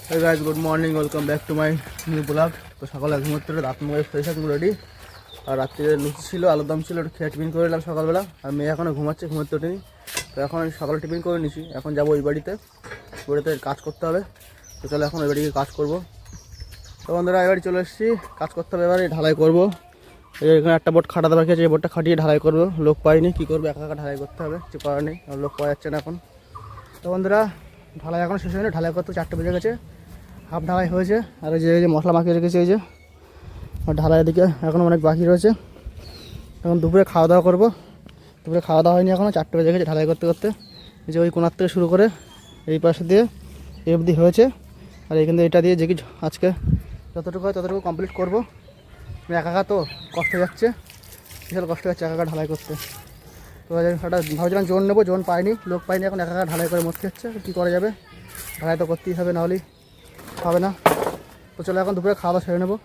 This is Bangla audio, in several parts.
Hey guys, good morning. Welcome back to my new vlog. তো সকালে ঘুমোতে রাত মুখে ফ্রেশ এখন রেডি। আর রাত্রে লুচি ছিল, আলুর দম ছিল, খেয়ে টিফিন করে নিলাম সকালবেলা। আর মেয়ে এখনও ঘুমাচ্ছে, ঘুমোতে ওঠেনি। তো এখন সকালে টিফিন করে নিছি, এখন যাবো ওই বাড়িতে কাজ করতে হবে। তো চলো এখন ওই বাড়িতে কাজ করবো। তো বন্ধুরা এবারে চলে এসেছি, কাজ করতে হবে। এবারে ঢালাই করবো। এখানে একটা বোর্ড খাটাতে বাকি আছে, এই বোর্ডটা খাটিয়ে ঢালাই করবো। লোক পাইনি, কী করবো, একা একা ঢালাই করতে হবে, কিছু করার নেই, আর লোক পাওয়া যাচ্ছে না এখন। তো বন্ধুরা ঢালাই এখন শেষ হয়নি, ঢালাই করতে 4টে বেজে গেছে, হাফ ঢালাই হয়েছে। আর এই যে মশলা মাখিয়ে রেখেছি, এই যে ঢালাই দিকে এখনও অনেক বাকি রয়েছে। এখন দুপুরে খাওয়া দাওয়া করবো। দুপুরে খাওয়া দাওয়া হয়নি এখনও, 4টে বেজে গেছে ঢালাই করতে করতে। এই যে ওই কোনার থেকে শুরু করে এই পাশে দিয়ে এই অবধি হয়েছে। আর এইখান থেকে এটা দিয়ে যে কি আজকে যতটুকু হয় ততটুকু কমপ্লিট করবো। একা একা তো কষ্ট যাচ্ছে, বিশাল কষ্ট যাচ্ছে একা একা ঢালাই করতে। তো একটা ভাবছিলাম জোন নেবো, জোন পাইনি, লোক পাইনি, এখন একা একা ঢালাই করে মরতে হচ্ছে। কী করা যাবে, ঢালাই তো করতেই হবে, নাহলেই হবে না। তো চলো এখন দুপুরে খাওয়া দাওয়া সেরে নেবো।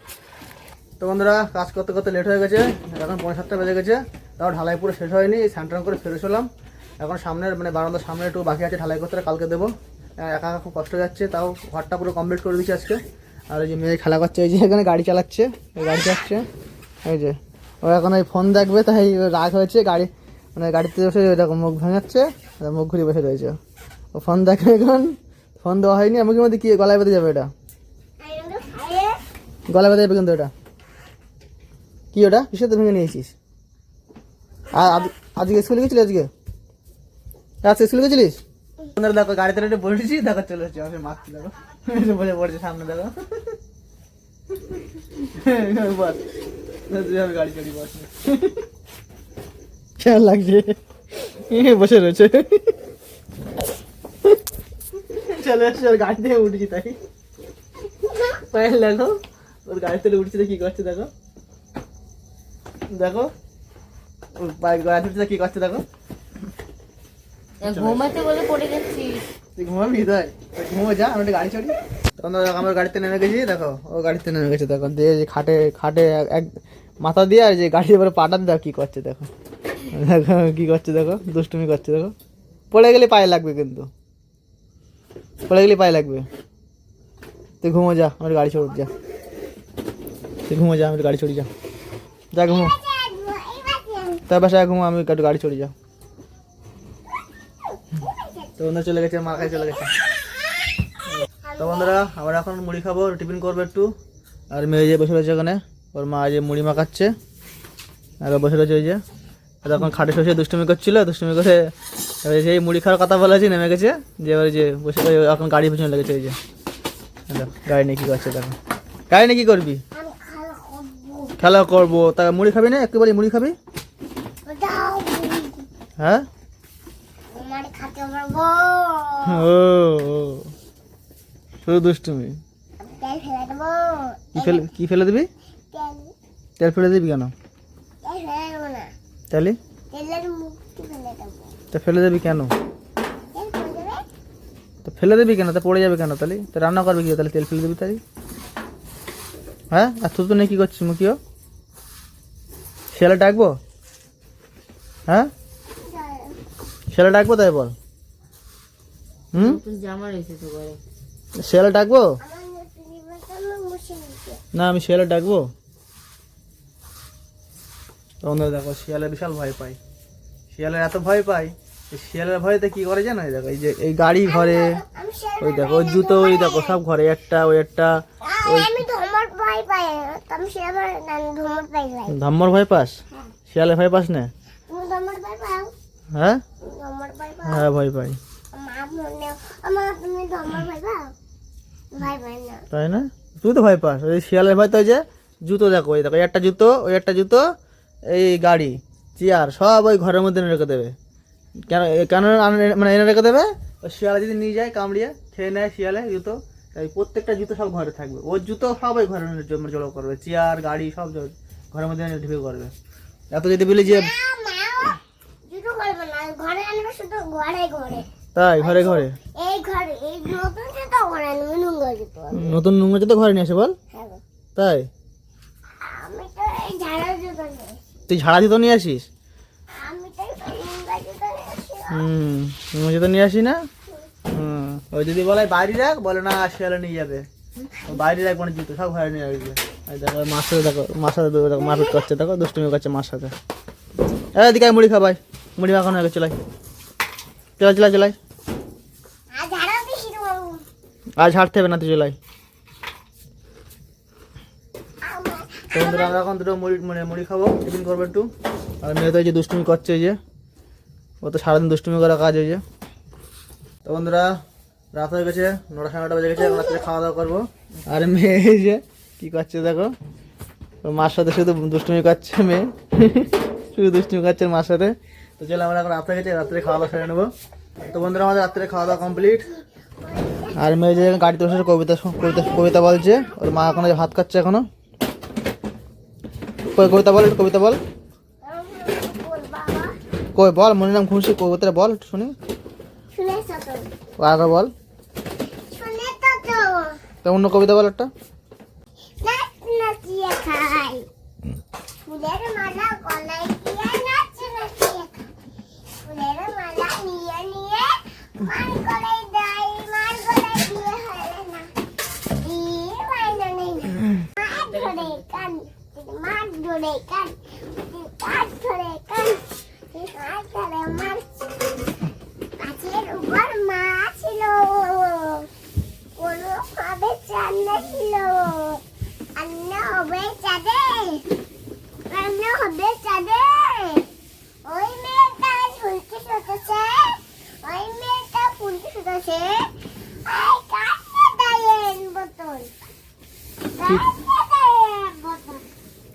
তো বন্ধুরা কাজ করতে করতে লেট হয়ে গেছে, এখন 5:30 বেজে গেছে, তাও ঢালাই পুরো শেষ হয়নি। স্নান করে ফেরে হলাম। এখন সামনের বারান্দার সামনে একটু বাকি আছে ঢালাই করতে, কালকে দেবো। একা একা খুব কষ্ট যাচ্ছে, তাও ঘরটা পুরো কমপ্লিট করে দিচ্ছি আজকে। আর এই যে মেয়ে খেলা করছে, এই যে এখানে গাড়ি চালাচ্ছে, গাড়ি চালাচ্ছে, এই যে ও এখন এই ফোন দেখবে, তাই রাগ হয়েছে। গাড়িতে বসে এরকম মুখ ভাঙাচ্ছে, মুখ ঘুরিয়ে বসে রয়েছে। ও ফোন দেখবে, এখন ফোন দেওয়া হয়নি। মুখের মধ্যে কি গলায় বেঁধে যাবে, এটা গলায় বেঁধে যাবে কিন্তু। এটা কি, ওটা কিসে তো ভেঙে নিয়েছিস? আর আজকে স্কুলে গেছিলি? আজকে স্কুলে গেছিলিস? দেখো গাড়িতে রেটে বসেছি, দেখো চলে এসেছি আমাকে মারছি, দেখো বসে পড়েছে সামনে, দেখো বস গাড়ি চড়ি বস, খেয়াল লাগছে বসে রয়েছে। চলে এসছি, আর গাড়ি থেকে উঠেছি, তাই পায়ের দেখো ওর গাড়ি থেকে উঠছে, কি করছে দেখো, দেখো ওর পায়ের গাড়ি উঠছে কি করছে দেখো। ঘুমাতে বলে পড়ে গেছিস, তুই ঘুমাবি? তাই ঘুমো, যা, আমি গাড়ি চড়ি। তখন আমার গাড়িতে নেমে গেছি, দেখো ও গাড়িতে নেমে গেছে, দেখো দিয়ে যে খাটে এক মাথা দিয়ে, আর যে গাড়ির এবারে পাটান দেখো কি করছে, দেখো দেখো কি করছে, দেখো দুষ্টুমি করছে, দেখো পড়ে গেলে পায়ে লাগবে, কিন্তু পড়ে গেলে পায়ে লাগবে। তুই ঘুমো, যা, আমার গাড়ি চড়, যা তুই ঘুমো, যা, আমি গাড়ি চড়ি, যা যা ঘুমো, তার বাসায় ঘুমো, আমি একটু গাড়ি চড়ি, যা। তো বন্ধুরা চলে গেছে, মার কাছে চলে গেছে। তো বন্ধুরা আবার এখন মুড়ি খাবো, টিফিন করবো একটু। আর মেয়ে যে বসে রয়েছে ওখানে, ওর মা যে মুড়ি মাখাচ্ছে, আর বসে রয়েছে ওই যে এখন খাটে বসে দুষ্টুমি করছিল, দুষ্টুমি করে সেই মুড়ি খাওয়ার কথা বলেছি, নেমে গেছে। যে এবার যে বসে এখন গাড়ি পিছনে লেগেছে, ওই যে গাড়ি নিয়ে কী করছে দেখো। গাড়ি নিয়ে কী করবি? খেলা করবো। তা মুড়ি খাবি না? একেবারে মুড়ি খাবি? হ্যাঁ, ও শুধু দুষ্টুমি। কি ফেলে দিবি? তেল ফেলে দিবি কেন? তাহলে তা ফেলে দিবি কেন? তো ফেলে দিবি কেন? তা পড়ে যাবে কেন? তাহলে তা রান্না করবি কি? তাহলে তেল ফেলে দিবি তাই? হ্যাঁ, আর তুই তো নেই, কি করছিস মুখিও? ছেলে ডাকবো? হ্যাঁ, ছেলে ডাকবো তাই বল। ছেলে ডাকবো না, আমি ছেলে ডাকবো। তোমরা দেখো শিয়ালে বিশাল ভয় পাই, শিয়ালের এত ভয় পাই, শিয়ালের ভয়তে কি করে জানো? দেখো এই যে এই গাড়ি ঘরে, ওই দেখো ওই জুতো, ওই দেখো সব ঘরে, একটা ওই একটা। ধম্মর ভয় পাস? শিয়ালে ভয় পাস না? হ্যাঁ হ্যাঁ ভয় পাই, তাই না? তুই তো ভয় পাস। ওই শিয়ালের ভয় তো ওই যে জুতো, দেখো ওই দেখো একটা জুতো, ওই একটা জুতো, এই গাড়ি, চেয়ার সব ওই ঘরের মধ্যে এনে রেখে দেবে। কেন এনে রেখে দেবে? ওই শিয়ালে যদি নিয়ে যায়, কামড়িয়ে খেয়ে নেয় শিয়ালে জুতো, তাই প্রত্যেকটা জুতো সব ঘরে থাকবে। ওর জুতো সব ওই ঘরে জড়ো করবে, চেয়ার গাড়ি সব ঘরের মধ্যে এনে ঢুকে করবে। এত যদি বলি যে তাই ঘরে ঘরে নতুন নোংরা জুতো ঘরে নিয়ে আসে বল? তাই তুই ঝাড়া জুতো নিয়ে আসিস? নোংরা জুতো নিয়ে আসি না। ওই যদি বলে বাইরে রাখ, বলে না শিয়ালে নিয়ে যাবে, বাইরে রাখ মানে জুতো সব ঘরে নিয়ে আসবে। দেখো মার সাথে, দেখো মার সাথে দেখো মারপিট করছে, দেখো দুষ্টুমি করছে মার সাথে। এদিকে মুড়ি খাবাই, মুড়ি মাখানো হয়ে গেছে, চলাই চলাই চলাই চলাই। আর ঝাড়তে হবে না, তুই চলাই। তো বন্ধুরা আমরা এখন দুটো মুড়ি খাবো, টিফিন করবো একটু। আর মেয়ে তো এই যে দুষ্টুমি করছে, এই যে ও তো সারাদিন দুষ্টুমি করা কাজ হয়েছে। তো বন্ধুরা রাত হয়ে গেছে, 9টা সাড়ে 9টা বেজে গেছে, এখন রাত্রে খাওয়া দাওয়া করবো। আর মেয়ে এই যে কী করছে দেখো, ওর মার সাথে শুধু দুষ্টুমি করছে মেয়ে, শুধু দুষ্টুমি করছে মার সাথে। তো চলো আমরা এখন রাত হয়ে গেছে, রাত্রে খাওয়া দাওয়া সেরে নেবো। তো বন্ধুরা আমাদের রাত্রে খাওয়া দাওয়া কমপ্লিট। আর মেয়ে যে গাড়িতে বসে কবিতা কবিতা বলছে, ওর মা এখনো ভাত খাচ্ছে এখনো। কবিতা বল, কবিতা বল, কই বল, মনে নাম খুশি কবিতাটা বল শুনি, আগে বল। তো অন্য কবিতা বল একটা।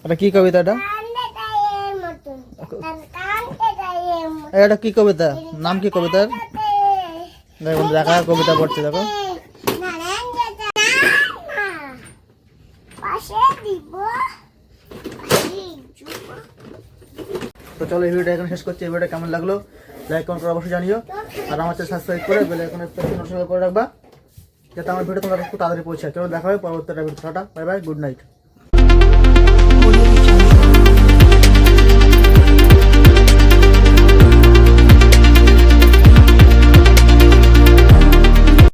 এটা কি কবিতা? এটা কি কবিতা? নাম কি কবিতার? দেখো দেখা কবিতা পড়ছে, দেখো। তো চলো এই ভিডিওটা এখন শেষ করছি। এই ভিডিওটা কেমন লাগলো লাইক কমেন্ট করে অবশ্যই জানিও। আর আমার চ্যানেল সাবস্ক্রাইব করে বেল আইকনে প্রেস করে রাখবা, যাতে আমার ভিডিও তোমরা খুব তাড়াতাড়ি পৌঁছায়। চলো দেখা হবে পরবর্তী video. Tata, bye bye, good night.